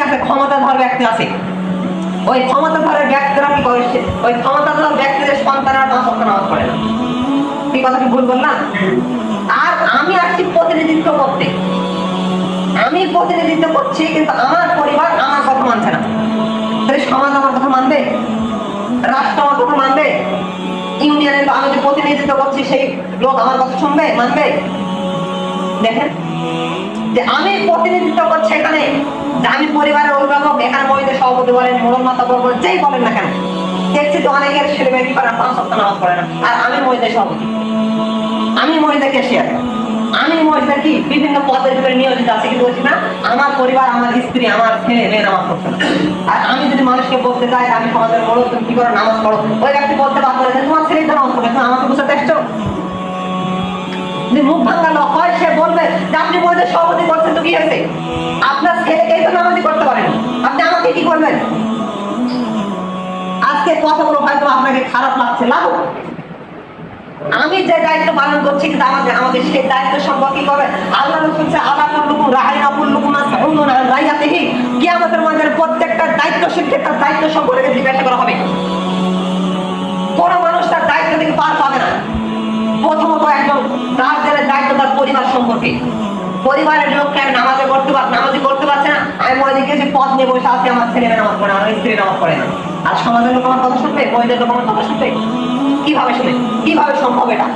আছে, ক্ষমতাধর ব্যক্তি আছে, ওই ক্ষমতাধরের ব্যক্তিরা কি করে, ওই ক্ষমতাধর ব্যক্তিদের সন্তানরা 5 ওয়াক্ত নামাজ পড়ে না। এই কথা কি ভুল বললাম? আর আমি আসছি প্রতিনিধিত্ব করতে, আমি প্রতিনিধিত্ব করছি, কিন্তু আমার পরিবার আমার কথা মানছে না। তাহলে সমাজ আমার কথা মানবে? রাষ্ট্র আমার কথা মানবে? ইউনিয়নের আমি যে প্রতিনিধিত্ব করছি সেই লোক আমার কথা শুনবে, মানবে? দেখেন যে আমি প্রতিনিধিত্ব করছি এখানে, যে আমি পরিবারের অভিভাবক, এখানে মহিলা সভাপতি বলেন, মোড়ল মাতা বলেন, যেই বলেন না কেন, দেখছি তো অনেকের ছেলে মেয়ে কি করে 5 ওয়াক্ত নামাজ পড়ে না। আর আমি মহিলা সভাপতি, আমি মহিলা ক্যাশিয়ার, আমি মহিলা কি বিভিন্ন পদের উপরে নিয়োজিত আছি, কিন্তু বলছি না আমার পরিবার, আমার স্ত্রী, আমার ছেলে মেয়ে নামাজ পড়ছে না। আর আমি যদি মানুষকে বলতে চাই আমি সমাজের বড়, তুমি কি করে নামাজ পড়ো, ওই ব্যক্তি বলতে পারবো না তোমার ছেলেই তো নামাজ পড়ে, তুমি আমাকে বুঝতে আসছো? মুখ ভাঙানো হয়, সে বলবে যে আপনি মহিলা সভাপতি করছেন তো কি হয়েছে, আপনার ছেলেকেই তো নামাজি করতে পারেন, আপনি আমাকে কি করবেন? আজকে কথাগুলো হয়তো আপনাকে খারাপ লাগছে, লাগুক, আমি যে দায়িত্ব পালন করছি, কিন্তু আমাদের সেই দায়িত্ব সম্পর্কে কি করবে? আল্লাহ রাসূল আল্লাহুল্লাহুম রাহিনা কুল্লুকুম মাসউলুন আন রাইয়াতিহি, কিয়ামতের ময়দানে প্রত্যেকটা দায়িত্বশীলকে তার দায়িত্ব সম্পর্কে জিজ্ঞাসা করা হবে। কোন মানুষ তার দায়িত্ব থেকে পার পাবে না। প্রথমত একজন গার্জিয়ানের দায়িত্ব তার পরিবার সম্পর্কে, পরিবারের লোককে আমি নামাজি করতে পারছে না, আমি মহিলাকে যে পদ নিয়ে বসে আছি, আমার ছেলে মেয়ে নামাজ পড়ে না, আমার স্ত্রী নামাজ পড়ে না, আর সমাজের লোক আমার কথা শুনবে, মহিলার লোক আমার কথা শুনবে? কিভাবে শুনে, কিভাবে সম্ভব এটা?